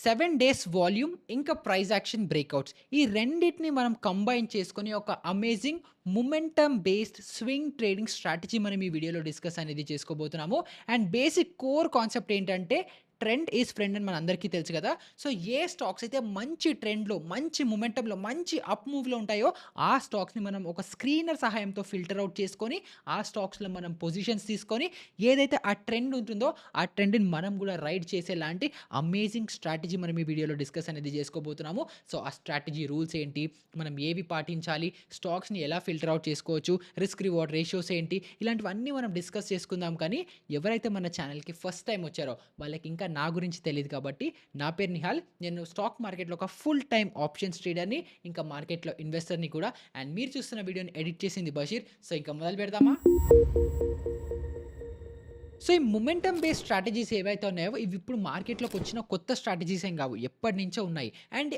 7 days volume, ఇంకా price action బ్రేకౌట్స్. ఈ రెండిటిని మనం కంబైన్ చేసుకొని ఒక amazing momentum based swing trading strategy మనం ఈ వీడియోలో డిస్కస్ అనేది చేసుకోబోతున్నాము. అండ్ బేసిక్ కోర్ కాన్సెప్ట్ ఏంటంటే ట్రెండ్ ఈజ్ ఫ్రెండ్ అని మనందరికీ తెలుసు కదా! సో, ఏ స్టాక్స్ అయితే మంచి ట్రెండ్‌లో, మంచి మొమెంటమ్‌లో, మంచి అప్ మూవ్‌లో ఉంటాయో ఆ స్టాక్స్‌ని మనం ఒక స్క్రీనర్ సహాయంతో ఫిల్టర్ ఔట్ చేసుకొని, ఆ స్టాక్స్‌లో మనం పొజిషన్స్ తీసుకొని, ఏదైతే ఆ ట్రెండ్ ఉంటుందో ఆ ట్రెండ్‌ని మనం గూడా రైడ్ చేసేలాంటి అమేజింగ్ స్ట్రాటజీ మనం ఈ వీడియోలో డిస్కస్ అనేది చేసుకోబోతున్నాము. సో, ఆ స్ట్రాటజీ రూల్స్ ఏంటి? మనం ఏవి పాటించాలి? స్టాక్స్‌ని ఎలా ఫిల్టర్ ఔట్ చేసుకోవచ్చు? రిస్క్ రివార్డ్ రేషియోస్ ఏంటి? ఇలాంటివన్నీ మనం డిస్కస్ చేసుకుందాం. కానీ ఎవరైతే మన ఛానల్‌కి ఫస్ట్ టైమ్ వచ్చారో వాళ్ళకి ఇంకా నా గురించి తెలీదు కాబట్టి, నా పేరు నిహాల్. నేను స్టాక్ మార్కెట్‌లో ఒక ఫుల్ టైమ్ ఆప్షన్స్ ట్రేడర్‌ని, ఇంకా మార్కెట్‌లో ఇన్వెస్టర్‌ని కూడా. అండ్ మీరు చూస్తున్న వీడియోని ఎడిట్ చేసింది బషీర్. సో, ఇంక మొదలు పెడదామా? సో, ఈ మొమెంటమ్ బేస్డ్ స్ట్రాటజీస్ ఏవైతే ఉన్నాయో ఇవి ఇప్పుడు మార్కెట్‌లోకి వచ్చిన కొత్త స్ట్రాటజీస్ ఏం గావు. ఎప్పటినుంచో ఉన్నాయి. అండ్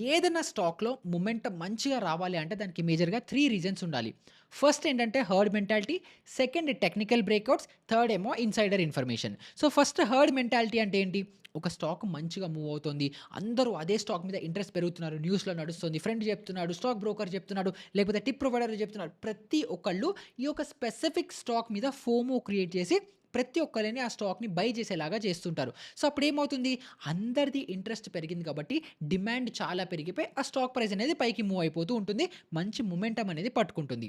ఏదైనా స్టాక్‌లో మొమెంటమ్ మంచిగా రావాలి అంటే దానికి మేజర్‌గా 3 రీజన్స్ ఉండాలి. ఫస్ట్ ఏంటంటే herd mentality, second technical breakouts, third ఏమో insider information. So, first herd mentality అంటే ఏంటి? ఒక స్టాక్ మంచిగా మూవ్ అవుతుంది. అందరూ అదే స్టాక్ మీద ఇంట్రెస్ట్ పెరుగుతున్నారు. న్యూస్‌లో నడుస్తుంది. ఫ్రెండ్ చెప్తున్నాడు, స్టాక్ బ్రోకర్ చెప్తున్నాడు, లేకపోతే టిప్ ప్రొవైడర్ చెప్తున్నాడు. ప్రతి ఒక్కళ్ళు ఈ యొక్క స్పెసిఫిక్ స్టాక్ మీద ఫోమో క్రియేట్ చేసి ప్రతి ఒక్కళ్ళని ఆ స్టాక్‌ని బై చేసేలాగా చేస్తుంటారు. సో, అప్పుడేమవుతుంది? అందరిది ఇంట్రెస్ట్ పెరిగింది కాబట్టి డిమాండ్ చాలా పెరిగిపోయి ఆ స్టాక్ ప్రైస్ అనేది పైకి మూవ్ అయిపోతూ ఉంటుంది. మంచి మొమెంటమ్ అనేది పట్టుకుంటుంది.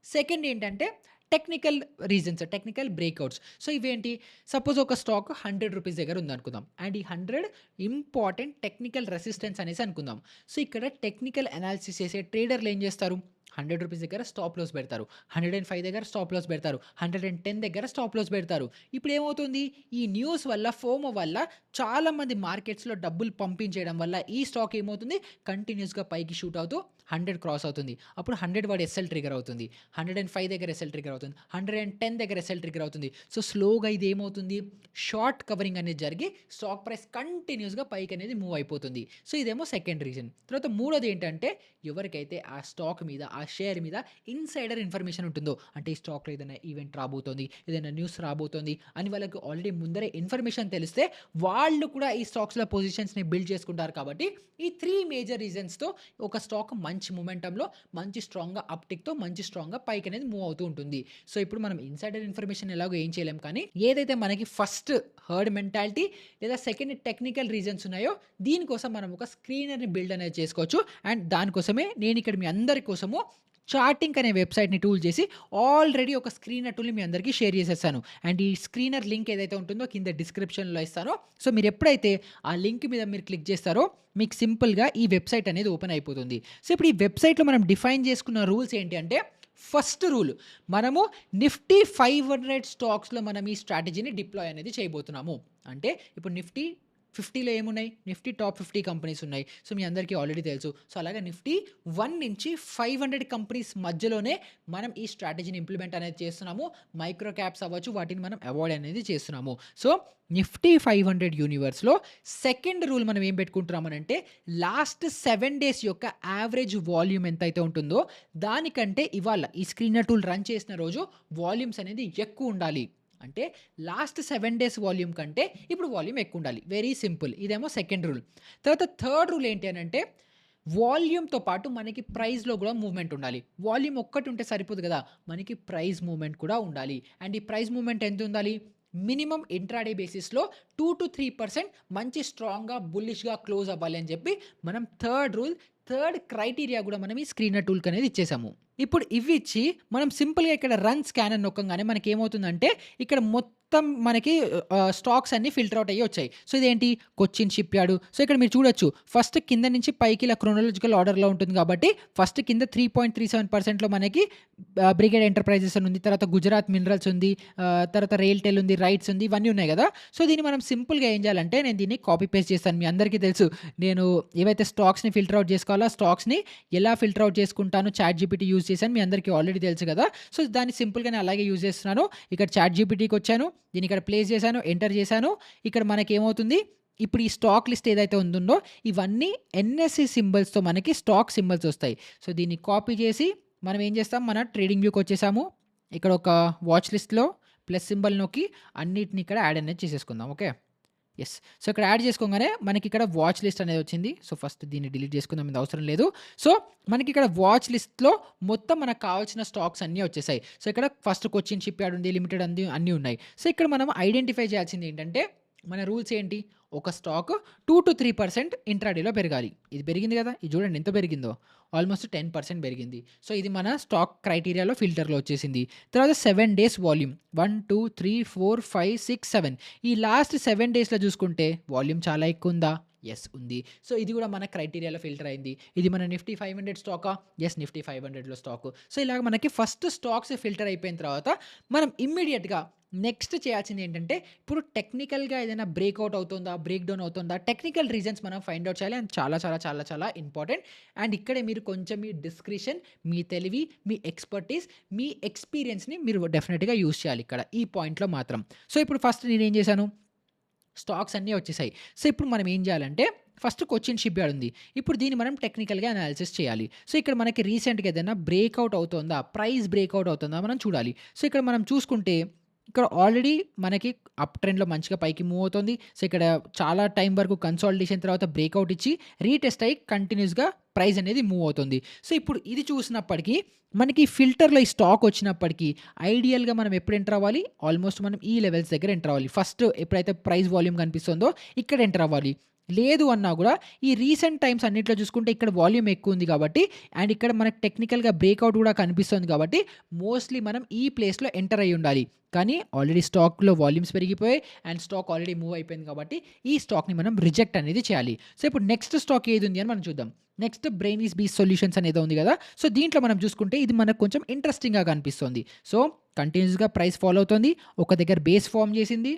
సెకండ్ ఏంటంటే టెక్నికల్ రీజన్స్, టెక్నికల్ బ్రేకౌట్స్. సో, ఇవేంటి? సపోజ్ ఒక స్టాక్ రూ. 100 దగ్గర ఉందనుకుందాం. అండ్ ఈ 100 ఇంపార్టెంట్ టెక్నికల్ రెసిస్టెన్స్ అనేసి అనుకుందాం. సో, ఇక్కడ టెక్నికల్ అనాలిసిస్ చేసే ట్రేడర్‌లు ఏం చేస్తారు? రూ. 100 దగ్గర స్టాప్ లాస్ పెడతారు. 105 దగ్గర స్టాప్ లాస్ పెడతారు. 110 దగ్గర స్టాప్ లాస్ పెడతారు. ఇప్పుడేమవుతుంది? ఈ న్యూస్ వల్ల, ఫోమో వల్ల చాలామంది మార్కెట్స్‌లో డబ్బులు పంపించేయడం వల్ల ఈ స్టాక్ ఏమవుతుంది? కంటిన్యూయస్‌గా పైకి షూట్ అవుతూ 100 క్రాస్ అవుతుంది. అప్పుడు 100 వాడి ఎస్ఎల్ ట్రిగ్గర్ అవుతుంది. 105 దగ్గర ఎస్ఎల్ ట్రిగ్గర్ అవుతుంది. 110 దగ్గర ఎస్ఎల్ ట్రిగ్గర్ అవుతుంది. సో, స్లోగా ఇది ఏమవుతుంది? షార్ట్ కవరింగ్ అనేది జరిగి స్టాక్ ప్రైస్ కంటిన్యూయస్‌గా పైకి అనేది మూవ్ అయిపోతుంది. సో, ఇదేమో సెకండ్ రీజన్. తర్వాత మూడోది ఏంటంటే ఎవరికైతే ఆ స్టాక్ మీద, ఆ షేర్ మీద ఇన్సైడర్ ఇన్ఫర్మేషన్ ఉంటుందో, అంటే ఈ స్టాక్‌లో ఏదైనా ఈవెంట్ రాబోతోంది, ఏదైనా న్యూస్ రాబోతోంది అని వాళ్ళకి ఆల్రెడీ ముందరే ఇన్ఫర్మేషన్ తెలిస్తే వాళ్ళు కూడా ఈ స్టాక్స్‌లో పొజిషన్స్‌ని బిల్డ్ చేసుకుంటారు కాబట్టి ఈ 3 మేజర్ రీజన్స్‌తో ఒక స్టాక్ మంచి మొమెంటమ్‌లో, మంచి స్ట్రాంగ్‌గా అప్‌టిక్‌తో, మంచి స్ట్రాంగ్‌గా పైకనేది మూవ్ అవుతూ ఉంటుంది. సో, ఇప్పుడు మనం ఇన్సైడర్ ఇన్ఫర్మేషన్ ఎలాగో ఏం చేయలేం కానీ, ఏదైతే మనకి ఫస్ట్ హర్డ్ మెంటాలిటీ లేదా సెకండ్ టెక్నికల్ రీజన్స్ ఉన్నాయో, దీనికోసం మనం ఒక స్క్రీనర్‌ని బిల్డ్ అనేది చేసుకోవచ్చు. అండ్ దానికోసమే నేనిక్కడ మీ అందరి కోసము చార్టింగ్ అనే వెబ్‌సైట్‌ని టూల్ చేసి ఆల్రెడీ ఒక స్క్రీనర్ టూల్‌ని మీ అందరికీ షేర్ చేసేసాను. అండ్ ఈ స్క్రీనర్ లింక్ ఏదైతే ఉంటుందో కింద డిస్క్రిప్షన్‌లో ఇస్తాను. సో, మీరెప్పుడైతే ఆ లింక్ మీద మీరు క్లిక్ చేస్తారో మీకు సింపుల్‌గా ఈ వెబ్‌సైట్ అనేది ఓపెన్ అయిపోతుంది. సో, ఇప్పుడు ఈ వెబ్‌సైట్‌లో మనం డిఫైన్ చేసుకున్న రూల్స్ ఏంటి అంటే, ఫస్ట్ రూల్ మనము నిఫ్టీ 500 స్టాక్స్‌లో మనం ఈ స్ట్రాటజీని డిప్లాయ్ అనేది చేయబోతున్నాము. అంటే ఇప్పుడు నిఫ్టీ 50లో ఏమున్నాయి? నిఫ్టీ టాప్ 50 కంపెనీస్ ఉన్నాయి. సో, మీ అందరికీ ఆల్రెడీ తెలుసు. సో, అలాగే నిఫ్టీ 1 నుంచి 500 కంపెనీస్ మధ్యలోనే మనం ఈ స్ట్రాటజీని ఇంప్లిమెంట్ అనేది చేస్తున్నాము. మైక్రో క్యాప్స్ అవ్వచ్చు, వాటిని మనం అవాయిడ్ అనేది చేస్తున్నాము. సో, నిఫ్టీ 500 యూనివర్స్‌లో సెకండ్ రూల్ మనం ఏం పెట్టుకుంటున్నామనంటే, లాస్ట్ 7 డేస్ యొక్క యావరేజ్ వాల్యూమ్ ఎంతైతే ఉంటుందో, దానికంటే ఇవాళ ఈ స్క్రీనర్ టూల్ రన్ చేసిన రోజు వాల్యూమ్స్ అనేది ఎక్కువుండాలి. అంటే లాస్ట్ 7 డేస్ వాల్యూమ్ కంటే ఇప్పుడు వాల్యూమ్ ఎక్కువుండాలి. Very simple. ఇదేమో సెకండ్ రూల్. తర్వాత థర్డ్ రూల్ ఏంటి అనంటే, వాల్యూమ్‌తో పాటు మనకి ప్రైస్‌లో గూడా మూవ్‌మెంట్ ఉండాలి. వాల్యూమ్ ఒక్కటి ఉంటే సరిపోదు గదా! మనకి ప్రైస్ మూవ్‌మెంట్ కూడా ఉండాలి. అండ్ ఈ ప్రైస్ మూవ్‌మెంట్ ఎంతుండాలి? మినిమమ్ ఇంట్రాడే బేసిస్‌లో 2-3% మంచి స్ట్రాంగ్‌గా, బుల్లిష్‌గా క్లోజ్ అవ్వాలి అని జెప్పి మనం థర్డ్ రూల్, థర్డ్ క్రైటీరియా గూడా మనం ఈ స్క్రీనర్ టూల్‌కనేది ఇచ్చేసాము. ఇప్పుడు ఇవిచ్చి మనం సింపుల్‌గా ఇక్కడ రన్ స్కాన్ అని నొక్కంగానే మనకేమవుతుందంటే, ఇక్కడ మొత్తం మనకి స్టాక్స్ అన్నీ ఫిల్టర్ ఔట్ అయ్యి వచ్చాయి. సో, ఇదేంటి? Cochin ship yard. సో, ఇక్కడ మీరు చూడొచ్చు. ఫస్ట్ కింద నుంచి పైకి ఇలా క్రోనాలజికల్ ఆర్డర్‌లో ఉంటుంది కాబట్టి, ఫస్ట్ కింద 3.37%లో మనకి బ్రిగేడ్ ఎంటర్‌ప్రైజెస్ అని ఉంది. తర్వాత గుజరాత్ మినరల్స్ ఉంది. తర్వాత రైల్‌టెల్ ఉంది, రైట్స్ ఉంది. ఇవన్నీ ఉన్నాయి గదా! సో, దీన్ని మనం సింపుల్‌గా ఏం చేయాలంటే, నేను దీన్ని కాపీ పేస్ట్ చేస్తాను. మీ అందరికీ తెలుసు. నేను ఏవైతే స్టాక్స్‌ని ఫిల్టర్ ఔట్ చేసుకోవాలో, ఆ స్టాక్స్‌ని ఎలా ఫిల్టర్ ఔట్ చేసుకుంటాను చాట్‌జీపీటీ యూజ్ చేశాను. మీ అందరికీ ఆల్రెడీ తెలుసు కదా! సో, దాన్ని సింపుల్‌గా నేను అలాగే యూజ్ చేస్తున్నాను. ఇక్కడ చాట్‌జీపీటీకొచ్చాను. దీన్ని ఇక్కడ ప్లేస్ చేశాను. ఎంటర్ చేశాను. ఇక్కడ మనకేమవుతుంది? ఇప్పుడు ఈ స్టాక్ లిస్ట్ ఏదైతే ఉంటుందో ఇవన్నీ ఎన్ఎస్‌సి సింబల్స్‌తో మనకి స్టాక్ సింబల్స్ వస్తాయి. సో, దీన్ని కాపీ చేసి మనం ఏం చేస్తాం? మన ట్రేడింగ్ వ్యూకొచ్చేసాము. ఇక్కడ ఒక వాచ్ లిస్ట్‌లో ప్లస్ సింబల్ నొక్కి అన్నిటిని ఇక్కడ యాడ్ అనేది చేసేసుకుందాం. ఓకే. యెస్. సో, ఇక్కడ యాడ్ చేసుకోగానే మనకిక్కడ వాచ్ లిస్ట్ అనేది వచ్చింది. సో, ఫస్ట్ దీన్ని డిలీట్ చేసుకుందాం. ఇది అవసరం లేదు. సో, మనకిక్కడ వాచ్ లిస్ట్‌లో మొత్తం మనకు కావాల్సిన స్టాక్స్ అన్నీ వచ్చేసాయి. సో, ఇక్కడ ఫస్ట్ కొచ్చిన్ షిప్ యార్డ్ ఉంది. లిమిటెడ్ అంది అన్నీ ఉన్నాయి. సో, ఇక్కడ మనం ఐడెంటిఫై చేయాల్సింది ఏంటంటే మన రూల్స్ ఏంటి? ఒక స్టాక్ 2-3% ఇంట్రాడేలో పెరగాలి. ఇది పెరిగింది కదా! ఇది చూడండి ఎంత పెరిగిందో. ఆల్మోస్ట్ 10% పెరిగింది. సో, ఇది మన స్టాక్ క్రైటీరియాలో ఫిల్టర్‌లో వచ్చేసింది. తర్వాత 7 డేస్ వాల్యూమ్ 1, 2, 3, 4, 5, 6, 7 ఈ లాస్ట్ 7 డేస్‌లో చూసుకుంటే వాల్యూమ్ చాలా ఎక్కువ ఉందా? యెస్ ఉంది. సో, ఇది కూడా మన క్రైటీరియాలో ఫిల్టర్ అయింది. ఇది మన నిఫ్టీ 500 స్టాకా? యెస్ నిఫ్టీ 500లో స్టాకు. సో, ఇలాగ మనకి ఫస్ట్ స్టాక్స్ ఫిల్టర్ అయిపోయిన తర్వాత మనం ఇమ్మీడియేట్‌గా నెక్స్ట్ చేయాల్సింది ఏంటంటే ఇప్పుడు టెక్నికల్‌గా ఏదైనా బ్రేక్‌ఔట్ అవుతుందా? బ్రేక్ డౌన్ అవుతుందా? టెక్నికల్ రీజన్స్ మనం ఫైండ్ ఔట్ చేయాలి. అండ్ చాలా చాలా చాలా చాలా ఇంపార్టెంట్. అండ్ ఇక్కడే మీరు కొంచెం మీ డిస్క్రిషన్, మీ తెలివి, మీ ఎక్స్‌పర్టీస్, మీ ఎక్స్‌పీరియన్స్‌ని మీరు డెఫినిట్‌గా యూజ్ చేయాలి ఇక్కడ. ఈ పాయింట్‌లో మాత్రం. సో, ఇప్పుడు ఫస్ట్ నేనేం చేశాను? స్టాక్స్ అన్నీ వచ్చేసాయి. సో, ఇప్పుడు మనం ఏం చేయాలంటే ఫస్ట్ కొచ్చిన్ షిప్ యార్డ్ ఉంది. ఇప్పుడు దీన్ని మనం టెక్నికల్‌గా అనాలిసిస్ చేయాలి. సో, ఇక్కడ మనకి రీసెంట్‌గా ఏదైనా బ్రేక్‌ఔట్ అవుతుందా? ప్రైస్ బ్రేక్‌ఔట్ అవుతుందా? మనం చూడాలి. సో, ఇక్కడ మనం చూసుకుంటే ఇక్కడ ఆల్రెడీ మనకి అప్ ట్రెండ్‌లో మంచిగా పైకి మూవ్ అవుతుంది. సో, ఇక్కడ చాలా టైం వరకు కన్సాలిడేషన్ తర్వాత బ్రేక్‌ఔట్ ఇచ్చి రీటెస్ట్ అయ్యి కంటిన్యూస్‌గా ప్రైస్ అనేది మూవ్ అవుతుంది. సో, ఇప్పుడు ఇది చూసినప్పటికి మనకి ఫిల్టర్‌లో ఈ స్టాక్ వచ్చినప్పటికి ఐడియల్‌గా మనం ఎప్పుడు ఎంటర్ అవ్వాలి? ఆల్మోస్ట్ మనం ఈ లెవెల్స్ దగ్గర ఎంటర్ అవ్వాలి. ఫస్ట్ ఎప్పుడైతే ప్రైస్ వాల్యూమ్ కనిపిస్తుందో ఇక్కడ ఎంటర్ అవ్వాలి. లేదు అన్నా గూడా ఈ రీసెంట్ టైమ్స్ అన్నిట్లో చూసుకుంటే ఇక్కడ వాల్యూమ్ ఎక్కువుంది కాబట్టి అండ్ ఇక్కడ మనకు టెక్నికల్‌గా బ్రేక్‌ఔట్ గూడా కనిపిస్తుంది కాబట్టి మోస్ట్‌లీ మనం ఈ ప్లేస్‌లో ఎంటర్ అయ్యి ఉండాలి. కానీ ఆల్రెడీ స్టాక్‌లో వాల్యూమ్స్ పెరిగిపోయాయి అండ్ స్టాక్ ఆల్రెడీ మూవ్ అయిపోయింది కాబట్టి ఈ స్టాక్‌ని మనం రిజెక్ట్ అనేది చేయాలి. సో, ఇప్పుడు నెక్స్ట్ స్టాక్ ఏదుంది అని మనం చూద్దాం. నెక్స్ట్ బ్రెయినీస్ బీస్ సొల్యూషన్స్ అనేదో ఉంది గదా! సో, దీంట్లో మనం చూసుకుంటే ఇది మనకు కొంచెం ఇంట్రెస్టింగ్‌గా కనిపిస్తుంది. సో, కంటిన్యూస్‌గా ప్రైస్ ఫాలో అవుతుంది. ఒక దగ్గర బేస్ ఫార్మ్ చేసింది.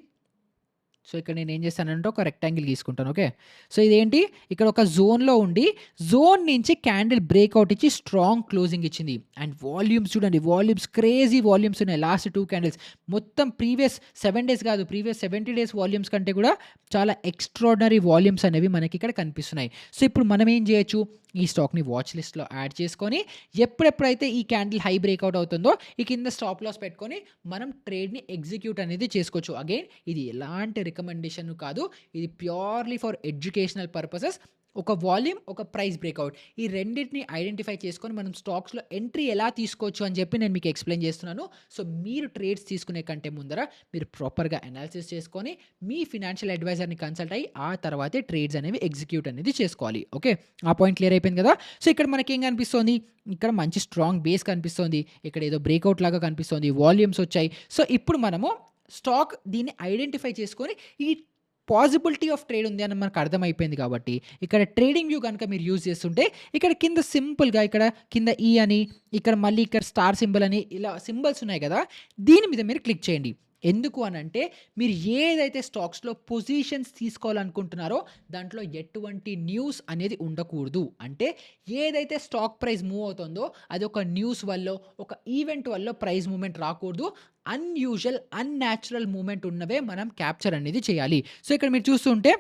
సో, ఇక్కడ నేనేం చేశానంటే ఒక రెక్టాంగిల్ గీసుకుంటాను. ఓకే. సో, ఇదేంటి ఇక్కడ ఒక జోన్‌లో ఉండి జోన్ నుంచి క్యాండిల్ బ్రేక్‌ఔట్ ఇచ్చి స్ట్రాంగ్ క్లోజింగ్ ఇచ్చింది. అండ్ వాల్యూమ్స్ చూడండి. వాల్యూమ్స్ క్రేజీ వాల్యూమ్స్ ఉన్నాయి. లాస్ట్ 2 క్యాండిల్స్ మొత్తం ప్రీవియస్ 7 డేస్ కాదు. ప్రీవియస్ 70 డేస్ వాల్యూమ్స్ కంటే కూడా చాలా ఎక్స్ట్రార్డినరీ వాల్యూమ్స్ అనేవి మనకి ఇక్కడ కనిపిస్తున్నాయి. సో, ఇప్పుడు మనం ఏం చేయొచ్చు? ఈ స్టాక్‌ని వాచ్ లిస్ట్‌లో యాడ్ చేసుకొని ఎప్పుడెప్పుడైతే ఈ క్యాండిల్ హై బ్రేక్‌ఔట్ అవుతుందో ఈ కింద స్టాప్ లాస్ పెట్టుకొని మనం ట్రేడ్‌ని ఎగ్జిక్యూట్ అనేది చేసుకోవచ్చు. అగైన్ ఇది ఎలాంటి రికమెండేషన్ కాదు. ఇది ప్యూర్‌లీ ఫర్ ఎడ్యుకేషనల్ పర్పసెస్. ఒక వాల్యూమ్, ఒక ప్రైస్ బ్రేక్‌ఔట్ ఈ రెండిటిని ఐడెంటిఫై చేసుకొని మనం స్టాక్స్‌లో ఎంట్రీ ఎలా తీసుకోవచ్చు అని చెప్పి నేను మీకు ఎక్స్‌ప్లెయిన్ చేస్తున్నాను. సో, మీరు ట్రేడ్స్ తీసుకునే కంటే ముందర మీరు ప్రాపర్‌గా అనాలిసిస్ చేసుకొని మీ ఫినాన్షియల్ అడ్వైజర్‌ని కన్సల్ట్ అయ్యి ఆ తర్వాతే ట్రేడ్స్ అనేవి ఎగ్జిక్యూట్ అనేది చేసుకోవాలి. ఓకే. ఆ పాయింట్ క్లియర్ అయిపోయింది కదా! సో, ఇక్కడ మనకేం కనిపిస్తోంది? ఇక్కడ మంచి స్ట్రాంగ్ బేస్ కనిపిస్తోంది. ఇక్కడ ఏదో బ్రేక్‌ఔట్ లాగా కనిపిస్తోంది. వాల్యూమ్స్ వచ్చాయి. సో, ఇప్పుడు మనము స్టాక్ దీన్ని ఐడెంటిఫై చేసుకొని ఈ పాజిబిలిటీ ఆఫ్ ట్రేడ్ ఉంది అని మనకు అర్థమైపోయింది కాబట్టి ఇక్కడ ట్రేడింగ్ వ్యూ గనుక మీరు యూజ్ చేస్తుంటే ఇక్కడ కింద సింపుల్‌గా ఇక్కడ కింద ఈ అని ఇక్కడ మళ్ళీ ఇక్కడ స్టార్ సింబల్ అని ఇలా సింబల్స్ ఉన్నాయి కదా! దీని మీద మీరు క్లిక్ చేయండి. ఎందుకు అనంటే మీరు ఏదైతే స్టాక్స్‌లో పొజిషన్స్ తీసుకోవాలనుకుంటున్నారో దాంట్లో ఎటువంటి న్యూస్ అనేది ఉండకూడదు. అంటే ఏదైతే స్టాక్ ప్రైస్ మూవ్ అవుతుందో అది ఒక న్యూస్ వల్లో, ఒక ఈవెంట్ వల్లో ప్రైస్ మూవ్‌మెంట్ రాకూడదు. అన్‌యూజువల్, అన్‌న్యాచురల్ మూవ్‌మెంట్ ఉన్నవే మనం క్యాప్చర్ అనేది చేయాలి. సో, ఇక్కడ మీరు చూస్తుంటే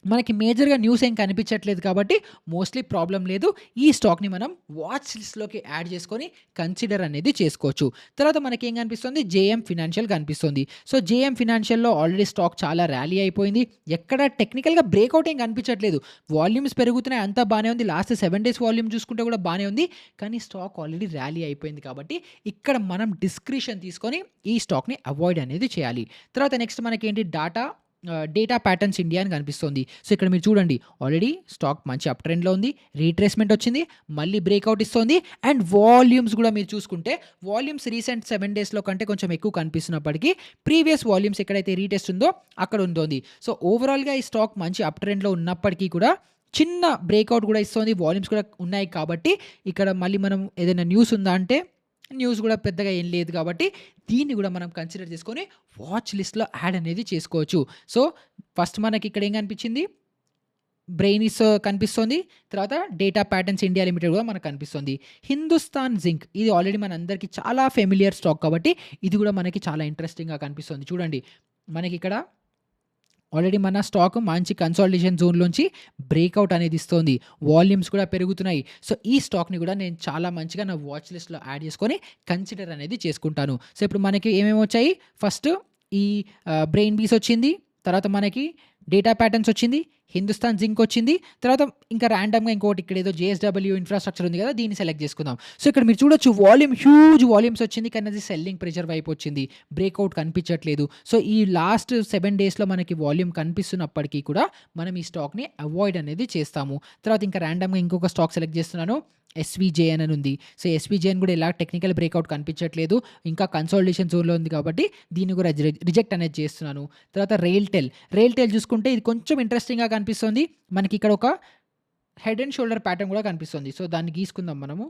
మనకి మేజర్‌గా న్యూస్ ఏం కనిపించట్లేదు కాబట్టి మోస్ట్‌లీ ప్రాబ్లమ్ లేదు. ఈ స్టాక్‌ని మనం వాచ్ లిస్ట్‌లోకి యాడ్ చేసుకొని కన్సిడర్ అనేది చేసుకోవచ్చు. తర్వాత మనకేం కనిపిస్తుంది? జేఎం ఫినాన్షియల్ కనిపిస్తుంది. సో, జేఎం ఫినాన్షియల్‌లో ఆల్రెడీ స్టాక్ చాలా ర్యాలీ అయిపోయింది. ఎక్కడ టెక్నికల్‌గా బ్రేక్‌ఔట్ ఏం కనిపించట్లేదు. వాల్యూమ్స్ పెరుగుతున్నాయి అంతా బానే ఉంది. లాస్ట్ 7 డేస్ వాల్యూమ్ చూసుకుంటే కూడా బానే ఉంది. కానీ స్టాక్ ఆల్రెడీ ర్యాలీ అయిపోయింది కాబట్టి ఇక్కడ మనం డిస్క్రిషన్ తీసుకొని ఈ స్టాక్‌ని అవాయిడ్ అనేది చేయాలి. తర్వాత నెక్స్ట్ మనకేంటి డేటా ప్యాటర్న్స్ ఇండియా అని కనిపిస్తుంది. సో, ఇక్కడ మీరు చూడండి ఆల్రెడీ స్టాక్ మంచి అప్ ట్రెండ్‌లో ఉంది. రీట్రేస్‌మెంట్ వచ్చింది. మళ్ళీ బ్రేక్‌ఔట్ ఇస్తోంది. అండ్ వాల్యూమ్స్ కూడా మీరు చూసుకుంటే వాల్యూమ్స్ రీసెంట్ 7 డేస్‌లో కంటే కొంచెం ఎక్కువ కనిపిస్తున్నప్పటికీ ప్రీవియస్ వాల్యూమ్స్ ఎక్కడైతే రీటెస్ట్ ఉందో అక్కడ ఉంటుంది. సో, ఓవరాల్‌గా ఈ స్టాక్ మంచి అప్ ట్రెండ్‌లో ఉన్నప్పటికీ కూడా చిన్న బ్రేక్‌ఔట్ కూడా ఇస్తోంది. వాల్యూమ్స్ కూడా ఉన్నాయి కాబట్టి ఇక్కడ మళ్ళీ మనం ఏదైనా న్యూస్ ఉందా అంటే న్యూస్ కూడా పెద్దగా ఏం లేదు కాబట్టి దీన్ని కూడా మనం కన్సిడర్ చేసుకొని వాచ్ లిస్ట్‌లో యాడ్ అనేది చేసుకోవచ్చు. సో, ఫస్ట్ మనకి ఇక్కడ ఏం కనిపించింది? బ్రెయినీస్ కనిపిస్తోంది. తర్వాత డేటా ప్యాటర్న్స్ ఇండియా లిమిటెడ్ కూడా మనకు కనిపిస్తుంది. హిందుస్థాన్ జింక్ ఇది ఆల్రెడీ మనందరికీ చాలా ఫెమిలియర్ స్టాక్ కాబట్టి ఇది కూడా మనకి చాలా ఇంట్రెస్టింగ్‌గా కనిపిస్తుంది. చూడండి మనకిక్కడ ఆల్రెడీ మన స్టాక్ మంచి కన్సాలిడేషన్ జోన్‌లోంచి బ్రేక్‌ఔట్ అనేది ఇస్తోంది. వాల్యూమ్స్ కూడా పెరుగుతున్నాయి. సో, ఈ స్టాక్‌ని కూడా నేను చాలా మంచిగా నా వాచ్ లిస్ట్‌లో యాడ్ చేసుకొని కన్సిడర్ అనేది చేసుకుంటాను. సో, ఇప్పుడు మనకి ఏమేమి వచ్చాయి? ఫస్ట్ ఈ బ్రెయిన్ బీస్ వచ్చింది. తర్వాత మనకి డేటా ప్యాటర్న్స్ వచ్చింది, హిందుస్థాన్ జింక్ వచ్చింది. తర్వాత ఇంకా ర్యాండమ్‌గా ఇంకోటి ఇక్కడేదో జేఎస్‌డబ్ల్యూ ఇన్‌ఫ్రాస్ట్రక్చర్ ఉంది కదా! దీన్ని సెలెక్ట్ చేసుకుందాం. సో, ఇక్కడ మీరు చూడొచ్చు వాల్యూమ్ హ్యూజ్ వాల్యూమ్స్ వచ్చింది. కానీ అది సెల్లింగ్ ప్రెషర్ వైపు వచ్చింది. బ్రేక్‌ఔట్ కనిపించట్లేదు. సో, ఈ లాస్ట్ 7 డేస్‌లో మనకి వాల్యూమ్ కనిపిస్తున్నప్పటికీ కూడా మనం ఈ స్టాక్‌ని అవాయిడ్ అనేది చేస్తాము. తర్వాత ఇంకా ర్యాండమ్‌గా ఇంకొక స్టాక్ సెలెక్ట్ చేస్తున్నాను. ఎస్‌విజేఎన్ అని ఉంది. సో, ఎస్‌విజేఎన్ కూడా ఎలా టెక్నికల్ బ్రేక్‌ఔట్ కనిపించట్లేదు. ఇంకా కన్సాలిడేషన్ జోన్‌లో ఉంది కాబట్టి దీన్ని కూడా రిజెక్ట్ అనేది చేస్తున్నాను. తర్వాత రైల్‌టెల్ చూసుకుంటే ఇది కొంచెం ఇంట్రెస్టింగ్‌గా కనిపిస్తుంది. మనకి ఇక్కడ ఒక హెడ్ అండ్ షోల్డర్ ప్యాటర్న్ కూడా కనిపిస్తుంది. సో, దాన్ని గీసుకుందాం మనము.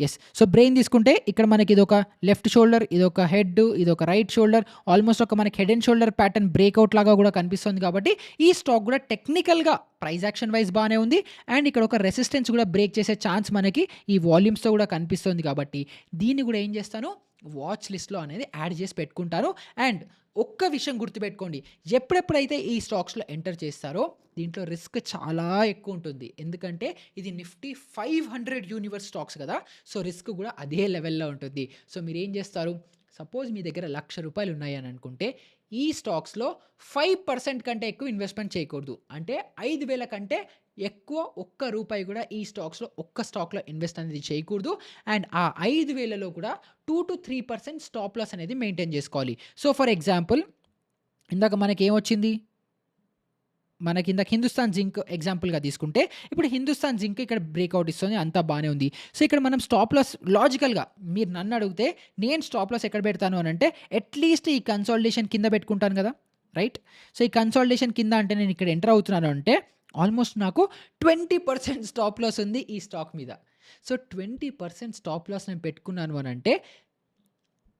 యెస్. సో, బ్రెయిన్ తీసుకుంటే ఇక్కడ మనకి ఇదొక లెఫ్ట్ షోల్డర్, ఇదొక హెడ్, ఇదొక రైట్ షోల్డర్. ఆల్మోస్ట్ ఒక మనకి head and shoulder pattern breakout లాగా కూడా కనిపిస్తుంది కాబట్టి ఈ స్టాక్ కూడా టెక్నికల్‌గా ప్రైస్ యాక్షన్ వైస్ బానే ఉంది. అండ్ ఇక్కడ ఒక రెసిస్టెన్స్ కూడా బ్రేక్ చేసే ఛాన్స్ మనకి ఈ వాల్యూమ్స్‌తో కూడా కనిపిస్తుంది కాబట్టి దీన్ని కూడా ఏం చేస్తాను, వాచ్ లిస్ట్‌లో అనేది యాడ్ చేసి పెట్టుకుంటాను. అండ్ ఒక్క విషయం గుర్తుపెట్టుకోండి. ఎప్పుడెప్పుడైతే ఈ స్టాక్స్‌లో ఎంటర్ చేస్తారో దీంట్లో రిస్క్ చాలా ఎక్కువ ఉంటుంది. ఎందుకంటే ఇది నిఫ్టీ 500 యూనివర్స్ స్టాక్స్ కదా! సో, రిస్క్ కూడా అదే లెవెల్‌లో ఉంటుంది. సో, మీరేం చేస్తారు, సపోజ్ మీ దగ్గర రూ. 1,00,000 ఉన్నాయి అని అనుకుంటే ఈ స్టాక్స్‌లో 5% కంటే ఎక్కువ ఇన్వెస్ట్‌మెంట్ చేయకూడదు. అంటే 5,000 కంటే ఎక్కువ ఒక్క రూపాయి కూడా ఈ స్టాక్స్‌లో ఒక్క స్టాక్‌లో ఇన్వెస్ట్ అనేది చేయకూడదు. అండ్ ఆ 5,000లో కూడా 2-3% స్టాప్ లాస్ అనేది మెయింటైన్ చేసుకోవాలి. సో, ఫర్ ఎగ్జాంపుల్ ఇందాక మనకేమొచ్చింది? మనకిందాక హిందుస్థాన్ జింక్ ఎగ్జాంపుల్‌గా తీసుకుంటే, ఇప్పుడు హిందుస్థాన్ జింక్ ఇక్కడ బ్రేక్‌ఔట్ ఇస్తుంది. అంతా బానే ఉంది. సో, ఇక్కడ మనం స్టాప్ లాస్ లాజికల్‌గా మీరు నన్నడిగితే నేను స్టాప్ లాస్ ఎక్కడ పెడతాను అనంటే, అట్‌లీస్ట్ ఈ కన్సాలిడేషన్ కింద పెట్టుకుంటాను గదా! రైట్? సో, ఈ కన్సాలిడేషన్ కింద అంటే నేను ఇక్కడ ఎంటర్ అవుతున్నాను అంటే, ఆల్మోస్ట్ నాకు 20% స్టాప్ లాస్ ఉంది ఈ స్టాక్ మీద. సో, 20% స్టాప్ లాస్ నేను పెట్టుకున్నాను అనంటే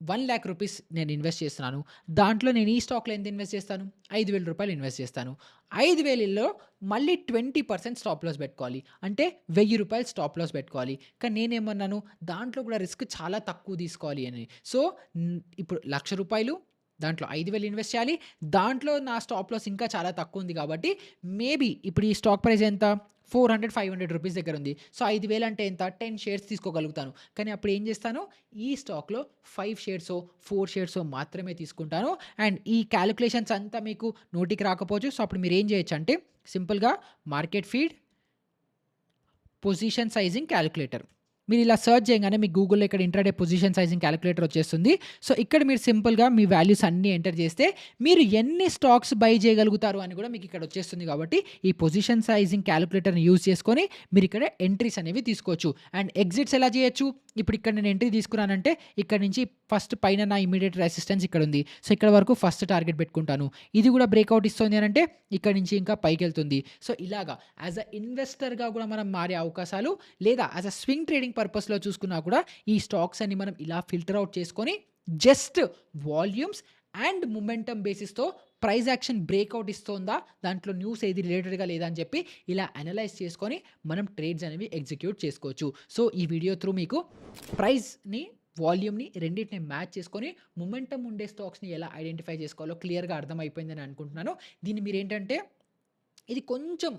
1,00,000 రూపీస్ నేను ఇన్వెస్ట్ చేస్తున్నాను. దాంట్లో నేను ఈ స్టాక్‌లో ఎంత ఇన్వెస్ట్ చేస్తాను? రూ. 5,000 ఇన్వెస్ట్ చేస్తాను. 5,000లో మళ్ళీ 20% స్టాప్ లాస్ పెట్టుకోవాలి. అంటే రూ. 1,000 స్టాప్ లాస్ పెట్టుకోవాలి. కానీ నేనేమన్నాను, దాంట్లో కూడా రిస్క్ చాలా తక్కువ తీసుకోవాలి అని. సో, ఇప్పుడు రూ. 1,00,000 దాంట్లో 5,000 ఇన్వెస్ట్ చేయాలి. దాంట్లో నా స్టాప్ లాస్ ఇంకా చాలా తక్కువ ఉంది కాబట్టి మేబీ ఇప్పుడు ఈ స్టాక్ ప్రైస్ ఎంత? 400, 500 రూపీస్ దగ్గర ఉంది. సో, 5,000 అంటే ఎంత? 10 షేర్స్ తీసుకోగలుగుతాను. కానీ అప్పుడు ఏం చేస్తాను, ఈ స్టాక్‌లో 5 షేర్సో, 4 షేర్సో మాత్రమే తీసుకుంటాను. అండ్ ఈ కాలిక్యులేషన్స్ అంతా మీకు నోటికి రాకపోవచ్చు. సో, అప్పుడు మీరేం చేయొచ్చంటే సింపుల్‌గా market feed, position sizing calculator. మీరిలా సెర్చ్ చేయంగానే మీకు గూగుల్‌లో ఇక్కడ ఇంట్రాడే పొజిషన్ సైజింగ్ కాలిక్యులేటర్ వచ్చేస్తుంది. సో, ఇక్కడ మీరు సింపుల్‌గా మీ వాల్యూస్ అన్నీ ఎంటర్ చేస్తే మీరు ఎన్ని స్టాక్స్ బై చేయగలుగుతారు అని కూడా మీకు ఇక్కడ వచ్చేస్తుంది కాబట్టి ఈ పొజిషన్ సైజింగ్ కాలిక్యులేటర్‌ని యూజ్ చేసుకొని మీరు ఇక్కడ ఎంట్రీస్ అనేవి తీసుకోవచ్చు. అండ్ ఎగ్జిట్స్ ఎలా చేయొచ్చు? ఇప్పుడు ఇక్కడ నేను ఎంట్రీ తీసుకున్నానంటే ఇక్కడ నుంచి ఫస్ట్ పైన నా ఇమ్మీడియేట్ రెసిస్టెన్స్ ఇక్కడ ఉంది. సో, ఇక్కడ వరకు ఫస్ట్ టార్గెట్ పెట్టుకుంటాను. ఇది కూడా బ్రేక్‌ఔట్ ఇస్తుంది అనంటే ఇక్కడ నుంచి ఇంకా పైకెళ్తుంది. సో, ఇలాగా యాస్ ఎ ఇన్వెస్టర్‌గా కూడా మనం మారే అవకాశాలు లేదా యాస్ ఎ స్వింగ్ ట్రేడింగ్ పర్పస్‌లో చూసుకున్నా కూడా ఈ స్టాక్స్ అన్ని మనం ఇలా ఫిల్టర్ ఔట్ చేసుకొని జస్ట్ వాల్యూమ్స్ అండ్ మొమెంటమ్ బేసిస్‌తో ప్రైస్ యాక్షన్ బ్రేక్‌ఔట్ ఇస్తోందా? దాంట్లో న్యూస్ ఏది రిలేటెడ్‌గా లేదా అని చెప్పి ఇలా అనలైజ్ చేసుకొని మనం ట్రేడ్స్ అనేవి ఎగ్జిక్యూట్ చేసుకోవచ్చు. సో, ఈ వీడియో త్రూ మీకు ప్రైస్‌ని, వాల్యూమ్‌ని రెండిటిని మ్యాచ్ చేసుకొని మొమెంటమ్ ఉండే స్టాక్స్‌ని ఎలా ఐడెంటిఫై చేసుకోవాలో క్లియర్‌గా అర్థమైపోయిందని అనుకుంటున్నాను. దీన్ని మీరేంటంటే ఇది కొంచెం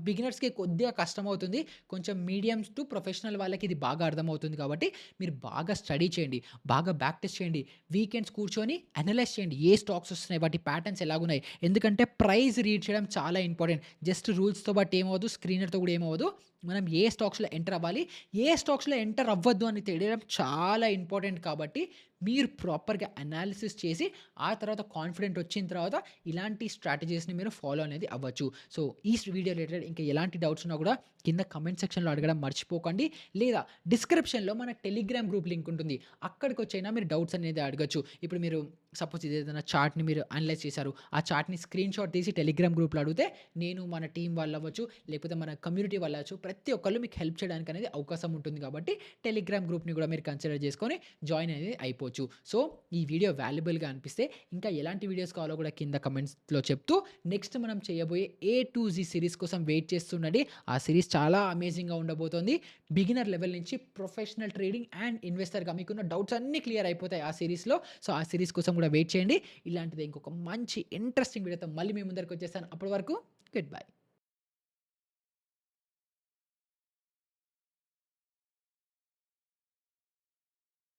బిగినర్స్‌కి కొద్దిగా కష్టమవుతుంది. కొంచెం మీడియమ్స్ టు ప్రొఫెషనల్ వాళ్ళకి ఇది బాగా అర్థమవుతుంది కాబట్టి మీరు బాగా స్టడీ చేయండి. బాగా బ్యాక్ టెస్ట్ చేయండి. వీకెండ్స్ కూర్చొని అనలైజ్ చేయండి. ఏ స్టాక్స్ వస్తున్నాయి? వాటి ప్యాటర్న్స్ ఎలాగున్నాయి? ఎందుకంటే ప్రైస్ రీడ్ చేయడం చాలా ఇంపార్టెంట్. జస్ట్ రూల్స్‌తో బట్టి ఏమవ్వదు. స్క్రీనర్‌తో కూడా ఏమవ్వదు. మనం ఏ స్టాక్స్‌లో ఎంటర్ అవ్వాలి? ఏ స్టాక్స్‌లో ఎంటర్ అవ్వద్దు అని తెలియడం చాలా ఇంపార్టెంట్ కాబట్టి మీరు ప్రాపర్‌గా అనాలిసిస్ చేసి ఆ తర్వాత కాన్ఫిడెంట్ వచ్చిన తర్వాత ఇలాంటి స్ట్రాటజీస్‌ని మీరు ఫాలో అనేది అవ్వచ్చు. సో, ఈ వీడియో రిలేటెడ్ ఇంకా ఎలాంటి డౌట్స్ ఉన్నా కూడా కింద కామెంట్ సెక్షన్‌లో అడగడం మర్చిపోకండి. లేదా డిస్క్రిప్షన్‌లో మన టెలిగ్రామ్ గ్రూప్ లింక్ ఉంటుంది. అక్కడికొచ్చైనా మీరు డౌట్స్ అనేది అడగొచ్చు. ఇప్పుడు మీరు సపోజ్ ఇదేదైనా చార్ట్‌ని మీరు అనలైజ్ చేశారు. ఆ చార్ట్‌ని స్క్రీన్‌షాట్ తీసి టెలిగ్రామ్ గ్రూప్‌లో అడిగితే నేను మన టీమ్ వాళ్ళు అవ్వచ్చు, లేకపోతే మన కమ్యూనిటీ వాళ్ళు అవ్వచ్చు. ప్రతి ఒక్కళ్ళు మీకు హెల్ప్ చేయడానికి అనేది అవకాశం ఉంటుంది కాబట్టి టెలిగ్రామ్ గ్రూప్‌ని కూడా మీరు కన్సిడర్ చేసుకొని జాయిన్ అనేది అయిపోవచ్చు. సో, ఈ వీడియో వాల్యుబుల్‌గా అనిపిస్తే ఇంకా ఎలాంటి వీడియోస్ కావాలో కూడా కింద కమెంట్స్‌లో చెప్తూ నెక్స్ట్ మనం చేయబోయే ఏ టు జీ సిరీస్ కోసం వెయిట్ చేస్తుండండి. ఆ సిరీస్ చాలా అమేజింగ్‌గా ఉండబోతోంది. బిగినర్ లెవెల్ నుంచి ప్రొఫెషనల్ ట్రేడింగ్ అండ్ ఇన్వెస్టర్‌గా మీకున్న డౌట్స్ అన్నీ క్లియర్ అయిపోతాయి ఆ సిరీస్‌లో. సో, ఆ సిరీస్ కోసం కూడా వెయిట్ చేయండి. ఇలాంటిదే ఇంకొక మంచి ఇంట్రెస్టింగ్ వీడియోతో మళ్ళీ మీ ముందరికి వచ్చేస్తాను. అప్పటి వరకు గుడ్ బై.